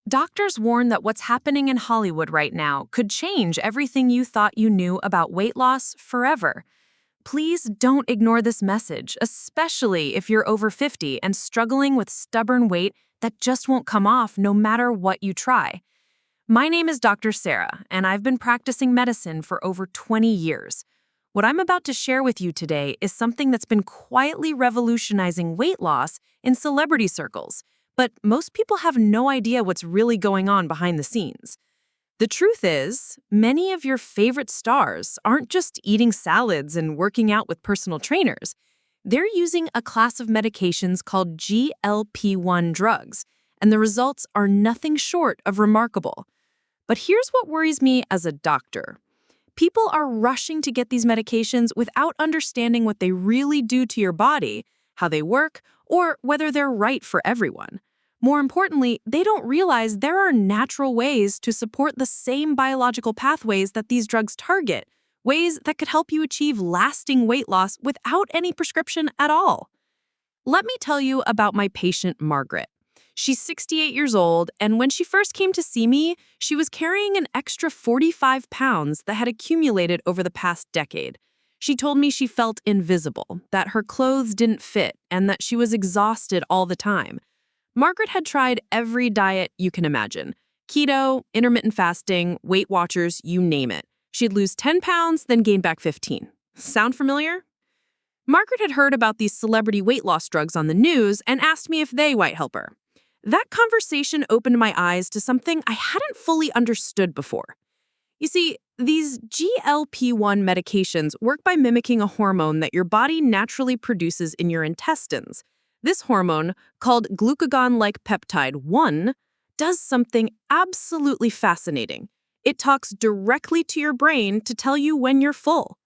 Doctors warn that what's happening in Hollywood right now could change everything you thought you knew about weight loss forever. Please don't ignore this message, especially if you're over 50 and struggling with stubborn weight that just won't come off no matter what you try. My name is Dr. Sarah, and I've been practicing medicine for over 20 years. What I'm about to share with you today is something that's been quietly revolutionizing weight loss in celebrity circles, but most people have no idea what's really going on behind the scenes. The truth is, many of your favorite stars aren't just eating salads and working out with personal trainers. They're using a class of medications called GLP-1 drugs, and the results are nothing short of remarkable. But here's what worries me as a doctor. People are rushing to get these medications without understanding what they really do to your body, how they work, or whether they're right for everyone. More importantly, they don't realize there are natural ways to support the same biological pathways that these drugs target, ways that could help you achieve lasting weight loss without any prescription at all. Let me tell you about my patient, Margaret. She's 68 years old, and when she first came to see me, she was carrying an extra 45 pounds that had accumulated over the past decade. She told me she felt invisible, that her clothes didn't fit, and that she was exhausted all the time. Margaret had tried every diet you can imagine. Keto, intermittent fasting, Weight Watchers, you name it. She'd lose 10 pounds, then gain back 15. Sound familiar? Margaret had heard about these celebrity weight loss drugs on the news and asked me if they might help her. That conversation opened my eyes to something I hadn't fully understood before. You see, these GLP-1 medications work by mimicking a hormone that your body naturally produces in your intestines. This hormone, called glucagon-like peptide 1, does something absolutely fascinating. It talks directly to your brain to tell you when you're full.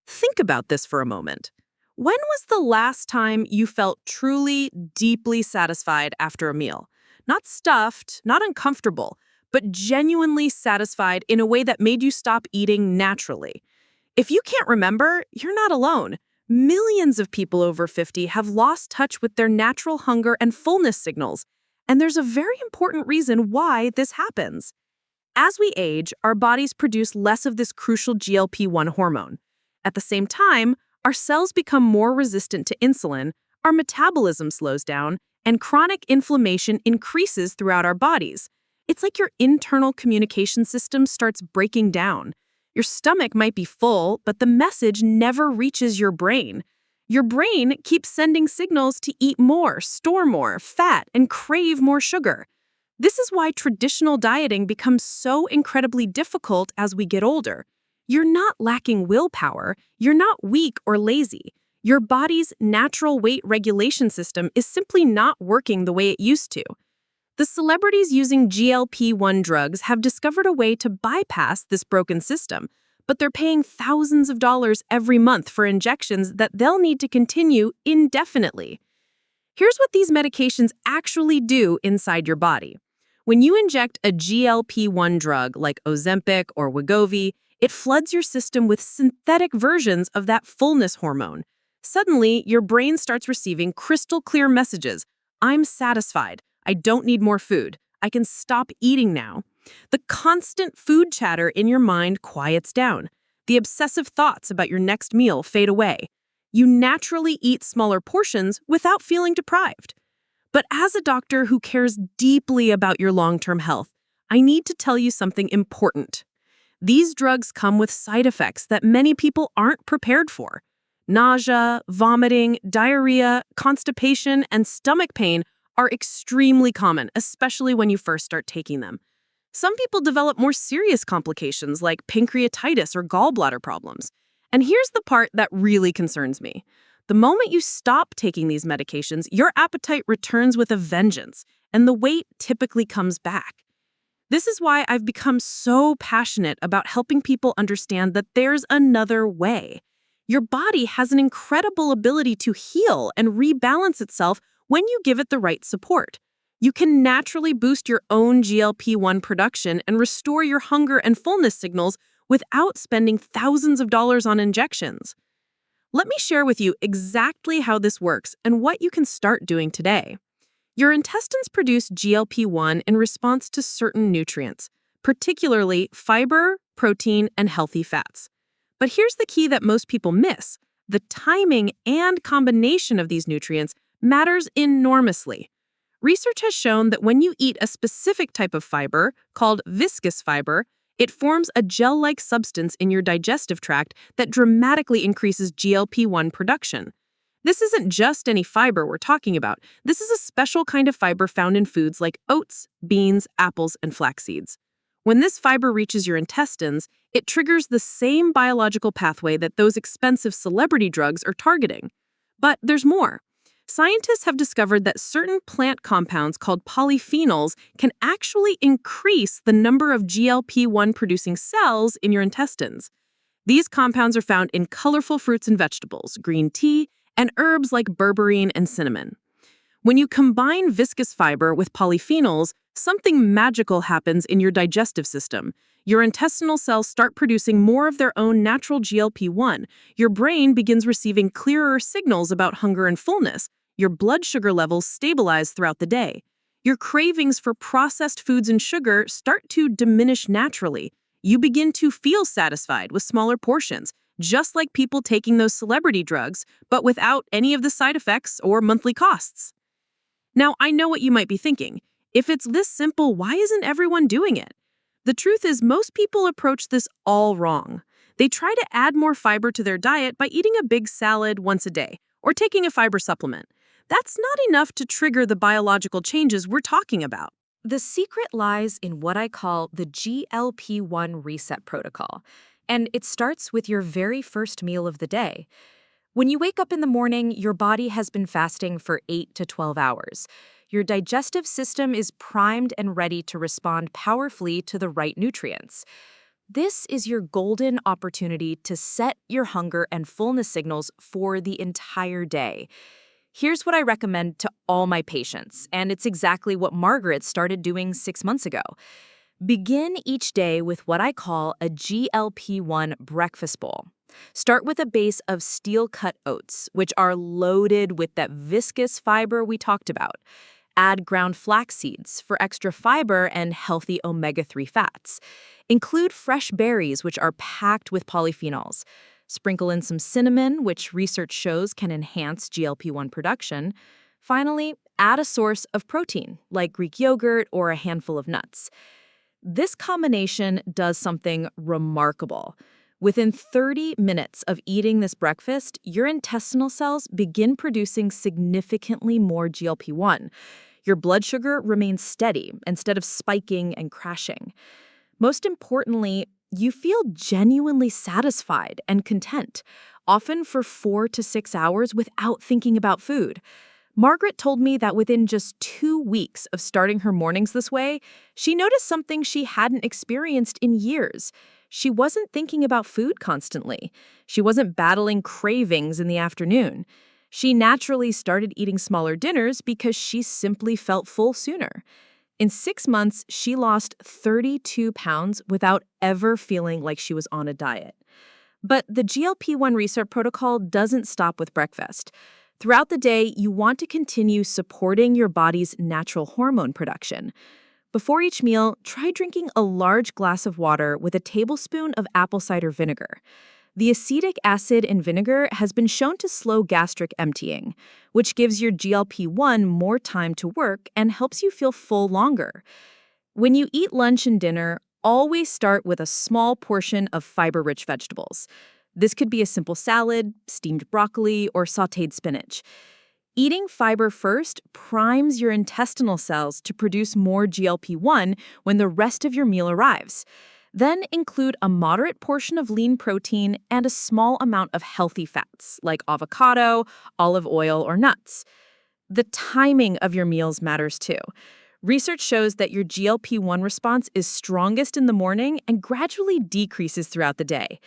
Think about this for a moment. When was the last time you felt truly, deeply satisfied after a meal? Not stuffed, not uncomfortable, but genuinely satisfied in a way that made you stop eating naturally. If you can't remember, you're not alone. Millions of people over 50 have lost touch with their natural hunger and fullness signals, and there's a very important reason why this happens. As we age, our bodies produce less of this crucial GLP-1 hormone. At the same time, our cells become more resistant to insulin, our metabolism slows down, and chronic inflammation increases throughout our bodies. It's like your internal communication system starts breaking down. Your stomach might be full, but the message never reaches your brain. Your brain keeps sending signals to eat more, store more fat, and crave more sugar. This is why traditional dieting becomes so incredibly difficult as we get older. You're not lacking willpower, you're not weak or lazy. Your body's natural weight regulation system is simply not working the way it used to. The celebrities using GLP-1 drugs have discovered a way to bypass this broken system, but they're paying thousands of dollars every month for injections that they'll need to continue indefinitely. Here's what these medications actually do inside your body. When you inject a GLP-1 drug like Ozempic or Wegovy, it floods your system with synthetic versions of that fullness hormone. Suddenly, your brain starts receiving crystal clear messages. I'm satisfied. I don't need more food. I can stop eating now. The constant food chatter in your mind quiets down. The obsessive thoughts about your next meal fade away. You naturally eat smaller portions without feeling deprived. But as a doctor who cares deeply about your long-term health, I need to tell you something important. These drugs come with side effects that many people aren't prepared for. Nausea, vomiting, diarrhea, constipation, and stomach pain are extremely common, especially when you first start taking them. Some people develop more serious complications like pancreatitis or gallbladder problems. And here's the part that really concerns me. The moment you stop taking these medications, your appetite returns with a vengeance, and the weight typically comes back. This is why I've become so passionate about helping people understand that there's another way. Your body has an incredible ability to heal and rebalance itself when you give it the right support. You can naturally boost your own GLP-1 production and restore your hunger and fullness signals without spending thousands of dollars on injections. Let me share with you exactly how this works and what you can start doing today. Your intestines produce GLP-1 in response to certain nutrients, particularly fiber, protein, and healthy fats. But here's the key that most people miss. The timing and combination of these nutrients matters enormously. Research has shown that when you eat a specific type of fiber, called viscous fiber, it forms a gel-like substance in your digestive tract that dramatically increases GLP-1 production. This isn't just any fiber we're talking about. This is a special kind of fiber found in foods like oats, beans, apples, and flax seeds. When this fiber reaches your intestines, it triggers the same biological pathway that those expensive celebrity drugs are targeting. But there's more. Scientists have discovered that certain plant compounds called polyphenols can actually increase the number of GLP-1 producing cells in your intestines. These compounds are found in colorful fruits and vegetables, green tea, and herbs like berberine and cinnamon. When you combine viscous fiber with polyphenols, something magical happens in your digestive system. Your intestinal cells start producing more of their own natural GLP-1. Your brain begins receiving clearer signals about hunger and fullness. Your blood sugar levels stabilize throughout the day. Your cravings for processed foods and sugar start to diminish naturally. You begin to feel satisfied with smaller portions, just like people taking those celebrity drugs, but without any of the side effects or monthly costs. Now, I know what you might be thinking. If it's this simple, why isn't everyone doing it? The truth is, most people approach this all wrong. They try to add more fiber to their diet by eating a big salad once a day or taking a fiber supplement. That's not enough to trigger the biological changes we're talking about. The secret lies in what I call the GLP-1 reset protocol, and it starts with your very first meal of the day. When you wake up in the morning, your body has been fasting for 8 to 12 hours. Your digestive system is primed and ready to respond powerfully to the right nutrients. This is your golden opportunity to set your hunger and fullness signals for the entire day. Here's what I recommend to all my patients, and it's exactly what Margaret started doing 6 months ago. Begin each day with what I call a GLP-1 breakfast bowl. Start with a base of steel-cut oats, which are loaded with that viscous fiber we talked about. Add ground flax seeds for extra fiber and healthy omega-3 fats. Include fresh berries, which are packed with polyphenols. Sprinkle in some cinnamon, which research shows can enhance GLP-1 production. Finally, add a source of protein, like Greek yogurt or a handful of nuts. This combination does something remarkable. Within 30 minutes of eating this breakfast, your intestinal cells begin producing significantly more GLP-1. Your blood sugar remains steady instead of spiking and crashing. Most importantly, you feel genuinely satisfied and content, often for 4 to 6 hours without thinking about food. Margaret told me that within just 2 weeks of starting her mornings this way, she noticed something she hadn't experienced in years. She wasn't thinking about food constantly. She wasn't battling cravings in the afternoon. She naturally started eating smaller dinners because she simply felt full sooner. In 6 months, she lost 32 pounds without ever feeling like she was on a diet. But the GLP-1 reset protocol doesn't stop with breakfast. Throughout the day, you want to continue supporting your body's natural hormone production. Before each meal, try drinking a large glass of water with a tablespoon of apple cider vinegar. The acetic acid in vinegar has been shown to slow gastric emptying, which gives your GLP-1 more time to work and helps you feel full longer. When you eat lunch and dinner, always start with a small portion of fiber-rich vegetables. This could be a simple salad, steamed broccoli, or sautéed spinach. Eating fiber first primes your intestinal cells to produce more GLP-1 when the rest of your meal arrives. Then include a moderate portion of lean protein and a small amount of healthy fats, like avocado, olive oil, or nuts. The timing of your meals matters too. Research shows that your GLP-1 response is strongest in the morning and gradually decreases throughout the day.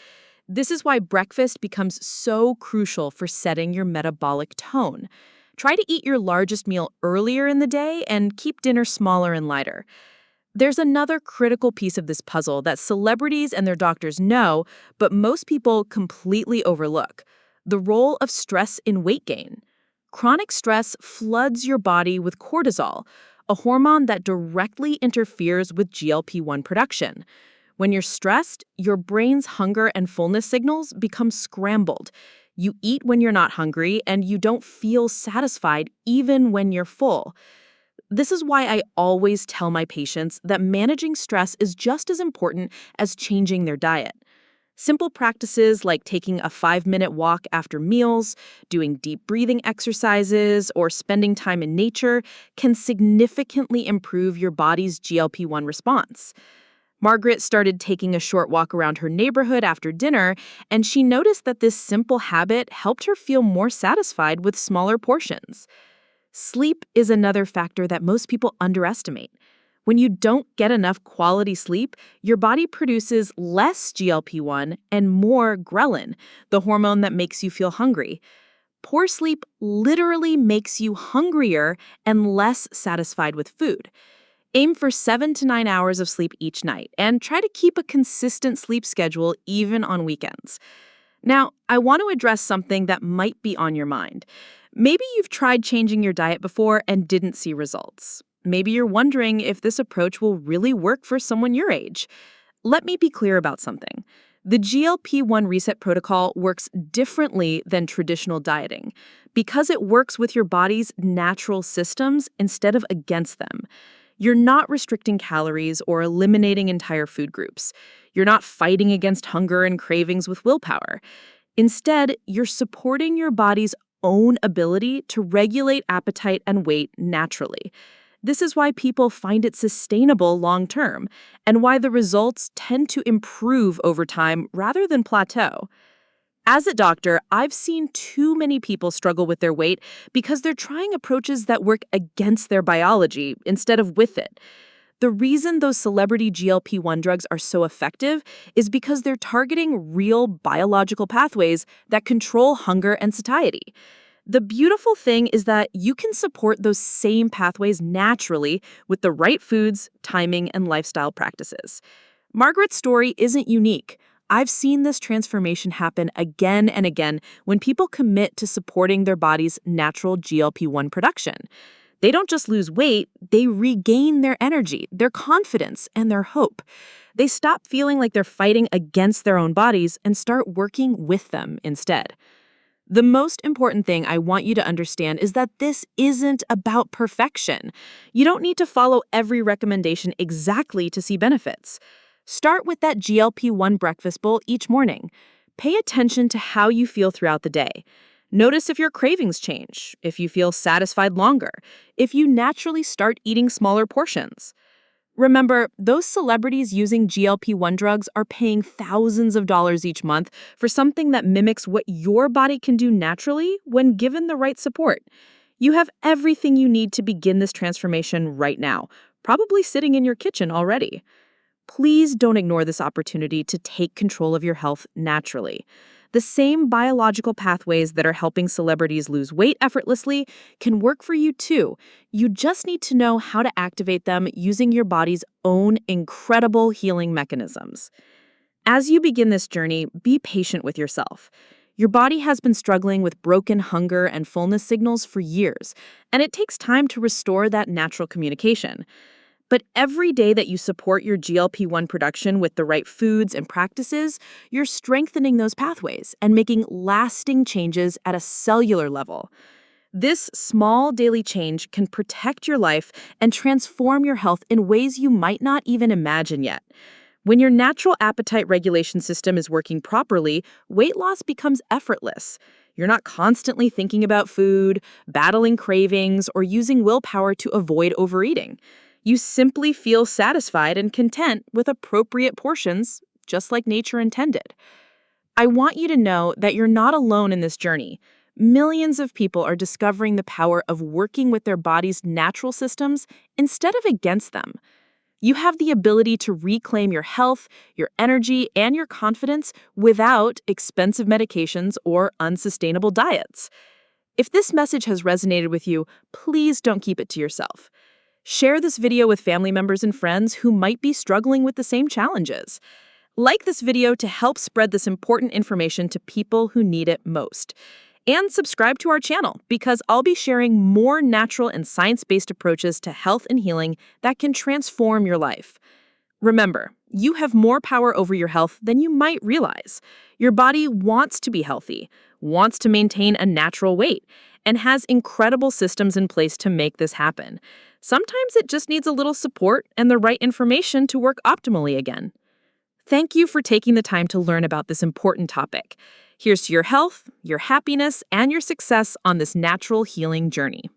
This is why breakfast becomes so crucial for setting your metabolic tone. Try to eat your largest meal earlier in the day and keep dinner smaller and lighter. There's another critical piece of this puzzle that celebrities and their doctors know, but most people completely overlook: the role of stress in weight gain. Chronic stress floods your body with cortisol, a hormone that directly interferes with GLP-1 production. When you're stressed, your brain's hunger and fullness signals become scrambled. You eat when you're not hungry, and you don't feel satisfied even when you're full. This is why I always tell my patients that managing stress is just as important as changing their diet. Simple practices like taking a 5-minute walk after meals, doing deep breathing exercises, or spending time in nature can significantly improve your body's GLP-1 response. Margaret started taking a short walk around her neighborhood after dinner, and she noticed that this simple habit helped her feel more satisfied with smaller portions. Sleep is another factor that most people underestimate. When you don't get enough quality sleep, your body produces less GLP-1 and more ghrelin, the hormone that makes you feel hungry. Poor sleep literally makes you hungrier and less satisfied with food. Aim for 7 to 9 hours of sleep each night and try to keep a consistent sleep schedule even on weekends. Now, I want to address something that might be on your mind. Maybe you've tried changing your diet before and didn't see results. Maybe you're wondering if this approach will really work for someone your age. Let me be clear about something. The GLP-1 reset protocol works differently than traditional dieting because it works with your body's natural systems instead of against them. You're not restricting calories or eliminating entire food groups. You're not fighting against hunger and cravings with willpower. Instead, you're supporting your body's own ability to regulate appetite and weight naturally. This is why people find it sustainable long-term, and why the results tend to improve over time rather than plateau. As a doctor, I've seen too many people struggle with their weight because they're trying approaches that work against their biology instead of with it. The reason those celebrity GLP-1 drugs are so effective is because they're targeting real biological pathways that control hunger and satiety. The beautiful thing is that you can support those same pathways naturally with the right foods, timing, and lifestyle practices. Margaret's story isn't unique. I've seen this transformation happen again and again when people commit to supporting their body's natural GLP-1 production. They don't just lose weight, they regain their energy, their confidence, and their hope. They stop feeling like they're fighting against their own bodies and start working with them instead. The most important thing I want you to understand is that this isn't about perfection. You don't need to follow every recommendation exactly to see benefits. Start with that GLP-1 breakfast bowl each morning. Pay attention to how you feel throughout the day. Notice if your cravings change, if you feel satisfied longer, if you naturally start eating smaller portions. Remember, those celebrities using GLP-1 drugs are paying thousands of dollars each month for something that mimics what your body can do naturally when given the right support. You have everything you need to begin this transformation right now, probably sitting in your kitchen already. Please don't ignore this opportunity to take control of your health naturally. The same biological pathways that are helping celebrities lose weight effortlessly can work for you too. You just need to know how to activate them using your body's own incredible healing mechanisms. As you begin this journey, be patient with yourself. Your body has been struggling with broken hunger and fullness signals for years, and it takes time to restore that natural communication. But every day that you support your GLP-1 production with the right foods and practices, you're strengthening those pathways and making lasting changes at a cellular level. This small daily change can protect your life and transform your health in ways you might not even imagine yet. When your natural appetite regulation system is working properly, weight loss becomes effortless. You're not constantly thinking about food, battling cravings, or using willpower to avoid overeating. You simply feel satisfied and content with appropriate portions, just like nature intended. I want you to know that you're not alone in this journey. Millions of people are discovering the power of working with their body's natural systems instead of against them. You have the ability to reclaim your health, your energy, and your confidence without expensive medications or unsustainable diets. If this message has resonated with you, please don't keep it to yourself. Share this video with family members and friends who might be struggling with the same challenges. Like this video to help spread this important information to people who need it most. And subscribe to our channel because I'll be sharing more natural and science-based approaches to health and healing that can transform your life. Remember, you have more power over your health than you might realize. Your body wants to be healthy, wants to maintain a natural weight, and has incredible systems in place to make this happen. Sometimes it just needs a little support and the right information to work optimally again. Thank you for taking the time to learn about this important topic. Here's to your health, your happiness, and your success on this natural healing journey.